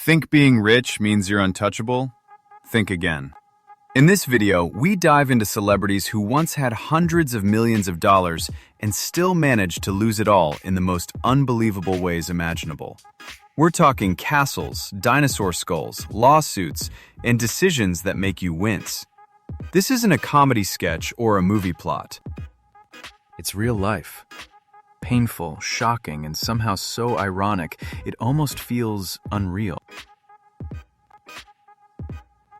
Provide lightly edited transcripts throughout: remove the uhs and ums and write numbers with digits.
Think being rich means you're untouchable? Think again. In this video, we dive into celebrities who once had hundreds of millions of dollars and still managed to lose it all in the most unbelievable ways imaginable. We're talking castles, dinosaur skulls, lawsuits, and decisions that make you wince. This isn't a comedy sketch or a movie plot. It's real life. Painful, shocking, and somehow so ironic, it almost feels unreal.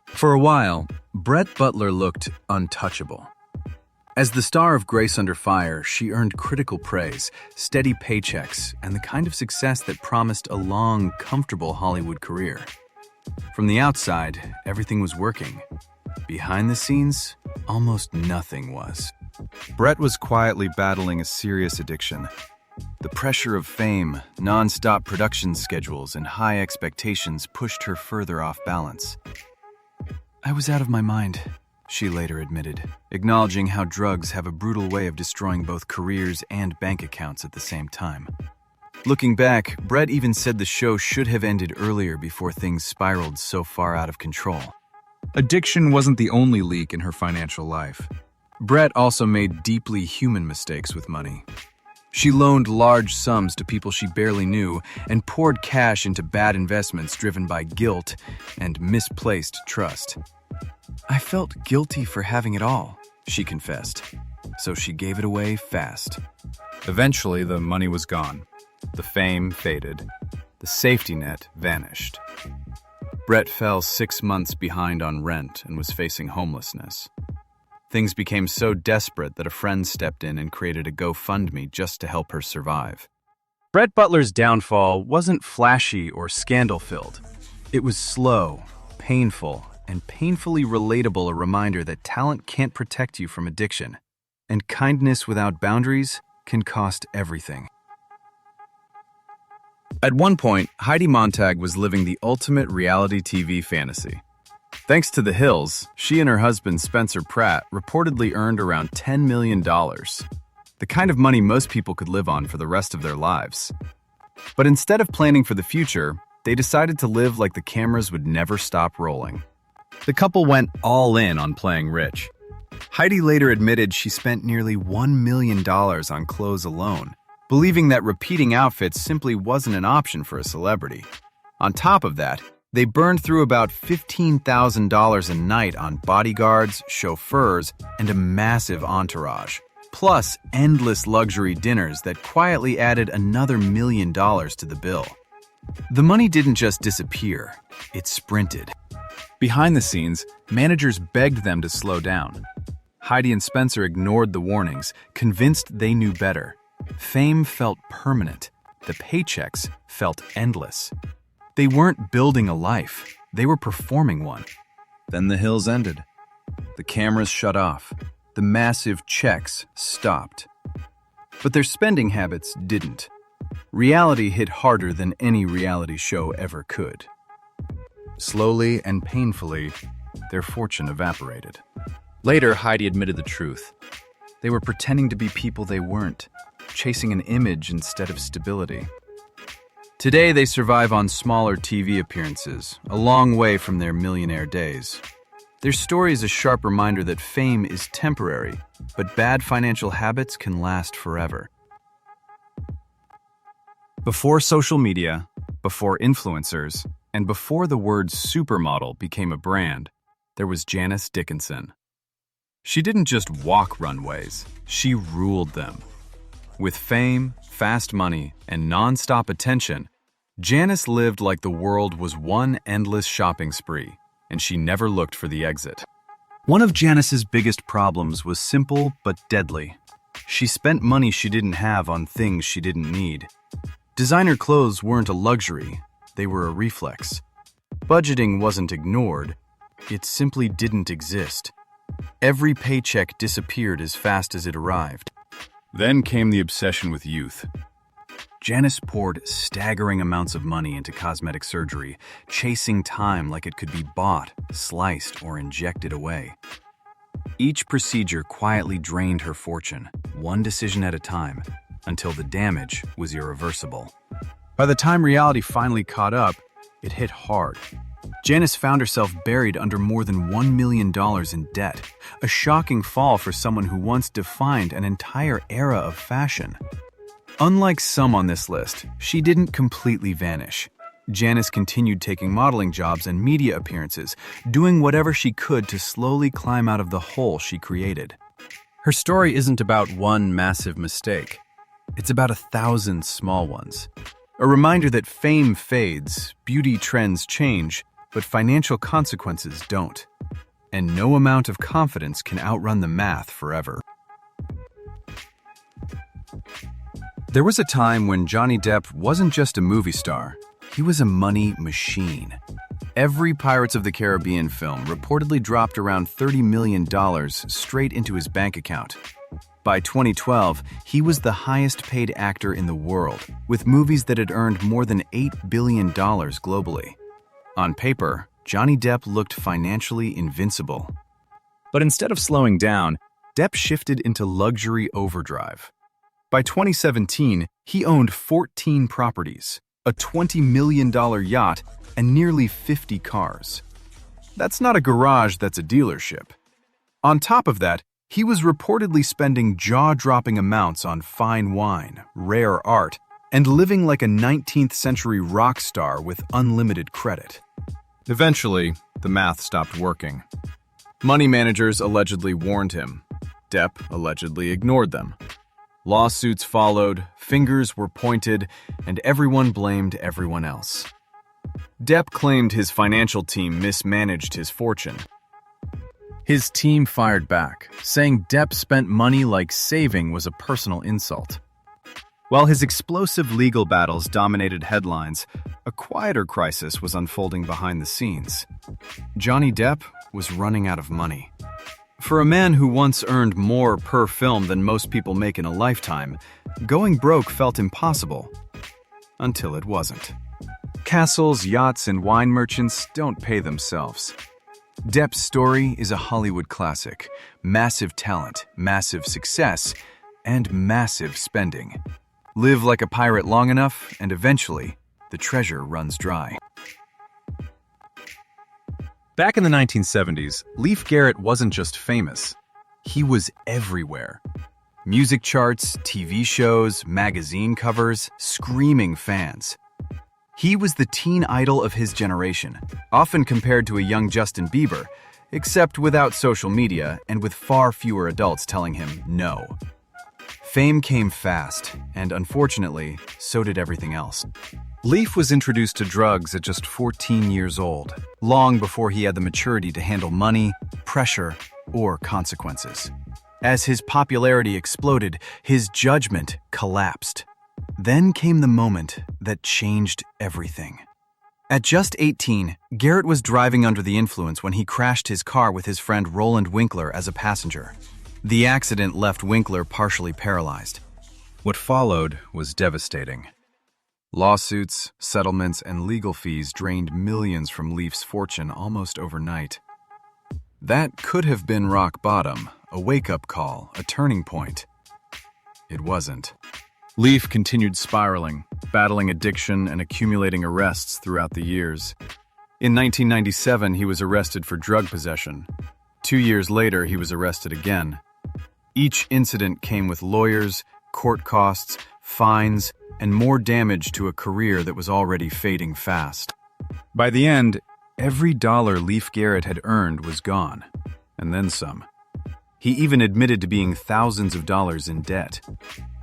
For a while, Brett Butler looked untouchable. As the star of Grace Under Fire, she earned critical praise, steady paychecks, and the kind of success that promised a long, comfortable Hollywood career. From the outside, everything was working. Behind the scenes, almost nothing was. Brett was quietly battling a serious addiction. The pressure of fame, non-stop production schedules, and high expectations pushed her further off balance. "I was out of my mind," she later admitted, acknowledging how drugs have a brutal way of destroying both careers and bank accounts at the same time. Looking back, Brett even said the show should have ended earlier before things spiraled so far out of control. Addiction wasn't the only leak in her financial life. Brett also made deeply human mistakes with money. She loaned large sums to people she barely knew and poured cash into bad investments driven by guilt and misplaced trust. "I felt guilty for having it all," she confessed, so she gave it away fast. Eventually, the money was gone. The fame faded. The safety net vanished. Brett fell 6 months behind on rent and was facing homelessness. Things became so desperate that a friend stepped in and created a GoFundMe just to help her survive. Brett Butler's downfall wasn't flashy or scandal-filled. It was slow, painful, and painfully relatable, a reminder that talent can't protect you from addiction, and kindness without boundaries can cost everything. At one point, Heidi Montag was living the ultimate reality TV fantasy. Thanks to The Hills, she and her husband Spencer Pratt reportedly earned around $10 million, the kind of money most people could live on for the rest of their lives. But instead of planning for the future, they decided to live like the cameras would never stop rolling. The couple went all in on playing rich. Heidi later admitted she spent nearly $1 million on clothes alone, believing that repeating outfits simply wasn't an option for a celebrity. On top of that, they burned through about $15,000 a night on bodyguards, chauffeurs, and a massive entourage, plus endless luxury dinners that quietly added another $1 million to the bill. The money didn't just disappear, it sprinted. Behind the scenes, managers begged them to slow down. Heidi and Spencer ignored the warnings, convinced they knew better. Fame felt permanent. The paychecks felt endless. They weren't building a life, they were performing one. Then The Hills ended. The cameras shut off. The massive checks stopped. But their spending habits didn't. Reality hit harder than any reality show ever could. Slowly and painfully, their fortune evaporated. Later, Heidi admitted the truth. They were pretending to be people they weren't, chasing an image instead of stability. Today, they survive on smaller TV appearances, a long way from their millionaire days. Their story is a sharp reminder that fame is temporary, but bad financial habits can last forever. Before social media, before influencers, and before the word supermodel became a brand, there was Janice Dickinson. She didn't just walk runways, she ruled them. With fame, fast money, and non-stop attention, Janice lived like the world was one endless shopping spree, and she never looked for the exit. One of Janice's biggest problems was simple but deadly. She spent money she didn't have on things she didn't need. Designer clothes weren't a luxury, they were a reflex. Budgeting wasn't ignored, it simply didn't exist. Every paycheck disappeared as fast as it arrived. Then came the obsession with youth. Janice poured staggering amounts of money into cosmetic surgery, chasing time like it could be bought, sliced, or injected away. Each procedure quietly drained her fortune, one decision at a time, until the damage was irreversible. By the time reality finally caught up, It hit hard. Janice found herself buried under more than $1 million in debt, a shocking fall for someone who once defined an entire era of fashion. Unlike some on this list, she didn't completely vanish. Janice continued taking modeling jobs and media appearances, doing whatever she could to slowly climb out of the hole she created. Her story isn't about one massive mistake. It's about 1,000 small ones. A reminder that fame fades, beauty trends change, but financial consequences don't. And no amount of confidence can outrun the math forever. There was a time when Johnny Depp wasn't just a movie star, he was a money machine. Every Pirates of the Caribbean film reportedly dropped around $30 million straight into his bank account. By 2012, he was the highest-paid actor in the world, with movies that had earned more than $8 billion globally. On paper, Johnny Depp looked financially invincible. But instead of slowing down, Depp shifted into luxury overdrive. By 2017, he owned 14 properties, a $20 million yacht, and nearly 50 cars. That's not a garage, that's a dealership. On top of that, he was reportedly spending jaw-dropping amounts on fine wine, rare art, and living like a 19th century rock star with unlimited credit. Eventually, the math stopped working. Money managers allegedly warned him. Depp allegedly ignored them. Lawsuits followed, fingers were pointed, and everyone blamed everyone else. Depp claimed his financial team mismanaged his fortune. His team fired back, saying Depp spent money like saving was a personal insult. While his explosive legal battles dominated headlines, a quieter crisis was unfolding behind the scenes. Johnny Depp was running out of money. For a man who once earned more per film than most people make in a lifetime, going broke felt impossible. Until it wasn't. Castles, yachts, and wine merchants don't pay themselves. Depp's story is a Hollywood classic. Massive talent, massive success, and massive spending. Live like a pirate long enough, and eventually, the treasure runs dry. Back in the 1970s, Leif Garrett wasn't just famous. He was everywhere. Music charts, TV shows, magazine covers, screaming fans. He was the teen idol of his generation, often compared to a young Justin Bieber, except without social media and with far fewer adults telling him no. Fame came fast, and unfortunately, so did everything else. Leif was introduced to drugs at just 14 years old, long before he had the maturity to handle money, pressure, or consequences. As his popularity exploded, his judgment collapsed. Then came the moment that changed everything. At just 18, Garrett was driving under the influence when he crashed his car with his friend Roland Winkler as a passenger. The accident left Winkler partially paralyzed. What followed was devastating. Lawsuits, settlements, and legal fees drained millions from Leif's fortune almost overnight. That could have been rock bottom, a wake-up call, a turning point. It wasn't. Leif continued spiraling, battling addiction and accumulating arrests throughout the years. In 1997, he was arrested for drug possession. 2 years later, he was arrested again. Each incident came with lawyers, court costs, fines, and more damage to a career that was already fading fast. By the end, every dollar Leif Garrett had earned was gone, and then some. He even admitted to being thousands of dollars in debt.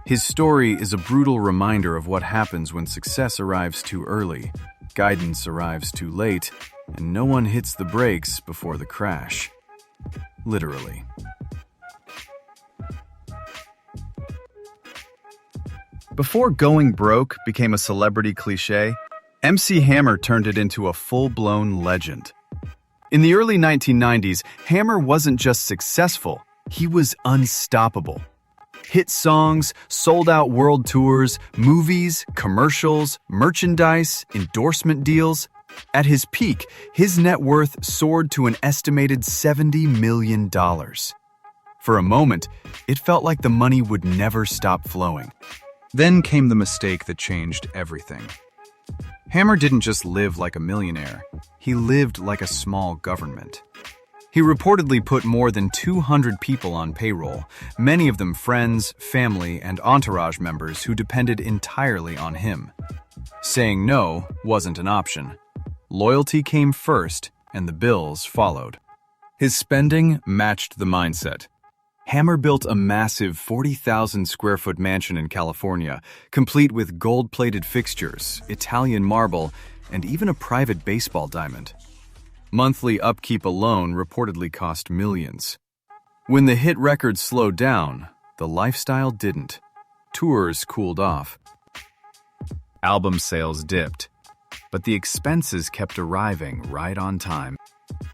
His story is a brutal reminder of what happens when success arrives too early, guidance arrives too late, and no one hits the brakes before the crash. Literally. Before going broke became a celebrity cliché, MC Hammer turned it into a full-blown legend. In the early 1990s, Hammer wasn't just successful, he was unstoppable. Hit songs, sold-out world tours, movies, commercials, merchandise, endorsement deals. At his peak, his net worth soared to an estimated $70 million. For a moment, it felt like the money would never stop flowing. Then came the mistake that changed everything. Hammer didn't just live like a millionaire, he lived like a small government. He reportedly put more than 200 people on payroll, many of them friends, family, and entourage members who depended entirely on him. Saying no wasn't an option. Loyalty came first, and the bills followed. His spending matched the mindset. Hammer built a massive 40,000 square foot mansion in California, complete with gold-plated fixtures, Italian marble, and even a private baseball diamond. Monthly upkeep alone reportedly cost millions. When the hit record slowed down, the lifestyle didn't. Tours cooled off. Album sales dipped, but the expenses kept arriving right on time.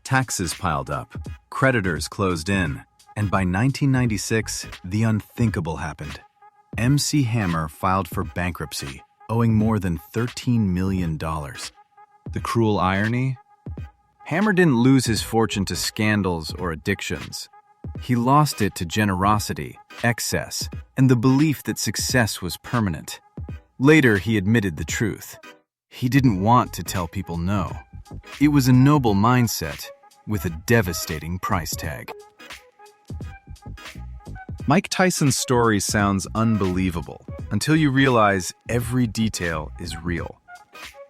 Taxes piled up, creditors closed in, and by 1996, the unthinkable happened. MC Hammer filed for bankruptcy, owing more than $13 million. The cruel irony? Hammer didn't lose his fortune to scandals or addictions. He lost it to generosity, excess, and the belief that success was permanent. Later, he admitted the truth. He didn't want to tell people no. It was a noble mindset with a devastating price tag. Mike Tyson's story sounds unbelievable until you realize every detail is real.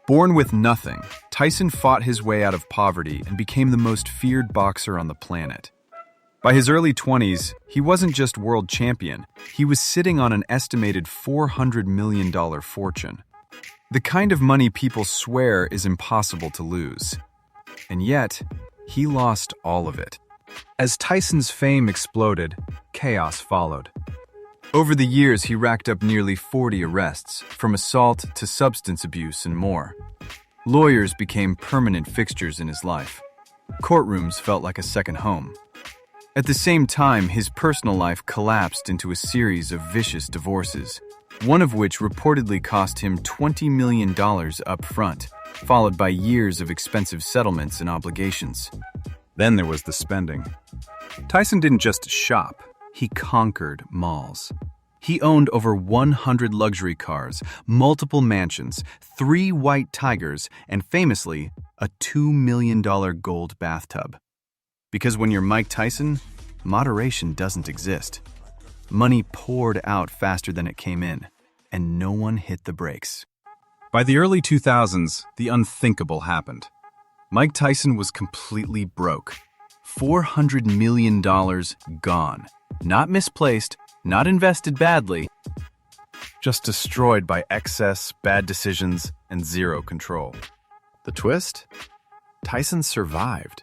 Born with nothing, Tyson fought his way out of poverty and became the most feared boxer on the planet. By his early 20s, he wasn't just world champion, he was sitting on an estimated $400 million fortune. The kind of money people swear is impossible to lose. And yet, he lost all of it. As Tyson's fame exploded, chaos followed. Over the years, he racked up nearly 40 arrests, from assault to substance abuse and more. Lawyers became permanent fixtures in his life. Courtrooms felt like a second home. At the same time, his personal life collapsed into a series of vicious divorces, one of which reportedly cost him $20 million up front, followed by years of expensive settlements and obligations. Then there was the spending. Tyson didn't just shop, he conquered malls. He owned over 100 luxury cars, multiple mansions, 3 white tigers, and famously, a $2 million gold bathtub. Because when you're Mike Tyson, moderation doesn't exist. Money poured out faster than it came in, and no one hit the brakes. By the early 2000s, the unthinkable happened. Mike Tyson was completely broke. $400 million gone. Not misplaced, not invested badly, just destroyed by excess, bad decisions, and zero control. The twist? Tyson survived.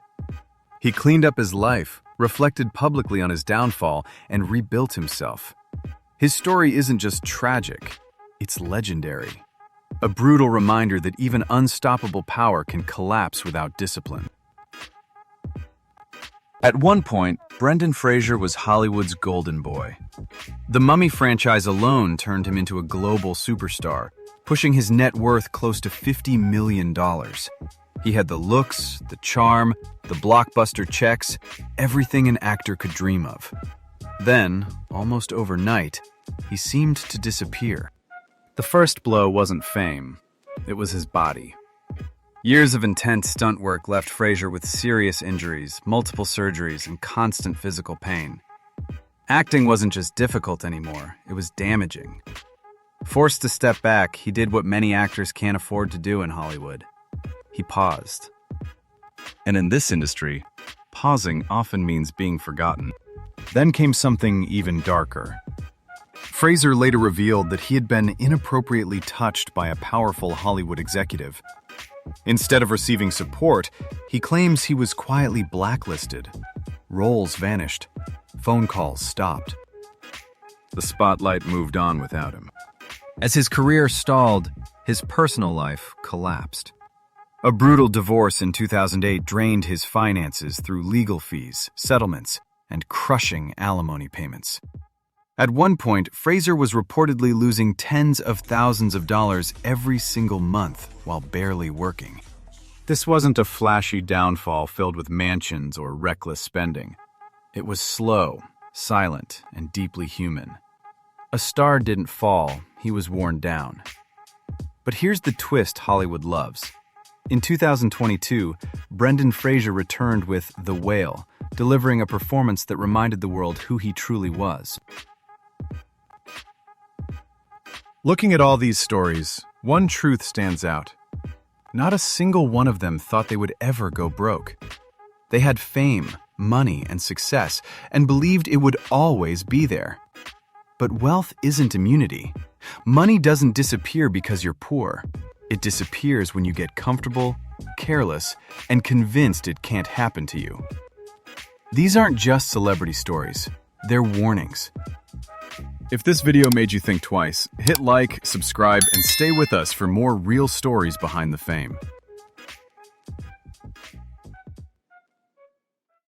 He cleaned up his life, reflected publicly on his downfall, and rebuilt himself. His story isn't just tragic, it's legendary. A brutal reminder that even unstoppable power can collapse without discipline. At one point, Brendan Fraser was Hollywood's golden boy. The Mummy franchise alone turned him into a global superstar, pushing his net worth close to $50 million. He had the looks, the charm, the blockbuster checks, everything an actor could dream of. Then, almost overnight, he seemed to disappear. The first blow wasn't fame, it was his body. Years of intense stunt work left Fraser with serious injuries, multiple surgeries, and constant physical pain. Acting wasn't just difficult anymore, it was damaging. Forced to step back, he did what many actors can't afford to do in Hollywood. He paused. And in this industry, pausing often means being forgotten. Then came something even darker. Fraser later revealed that he had been inappropriately touched by a powerful Hollywood executive. Instead of receiving support, he claims he was quietly blacklisted. Roles vanished. Phone calls stopped. The spotlight moved on without him. As his career stalled, his personal life collapsed. A brutal divorce in 2008 drained his finances through legal fees, settlements, and crushing alimony payments. At one point, Fraser was reportedly losing tens of thousands of dollars every single month while barely working. This wasn't a flashy downfall filled with mansions or reckless spending. It was slow, silent, and deeply human. A star didn't fall, he was worn down. But here's the twist Hollywood loves. In 2022, Brendan Fraser returned with The Whale, delivering a performance that reminded the world who he truly was. Looking at all these stories, one truth stands out. Not a single one of them thought they would ever go broke. They had fame, money, and success, and believed it would always be there. But wealth isn't immunity. Money doesn't disappear because you're poor. It disappears when you get comfortable, careless, and convinced it can't happen to you. These aren't just celebrity stories. They're warnings. If this video made you think twice, hit like, subscribe, and stay with us for more real stories behind the fame.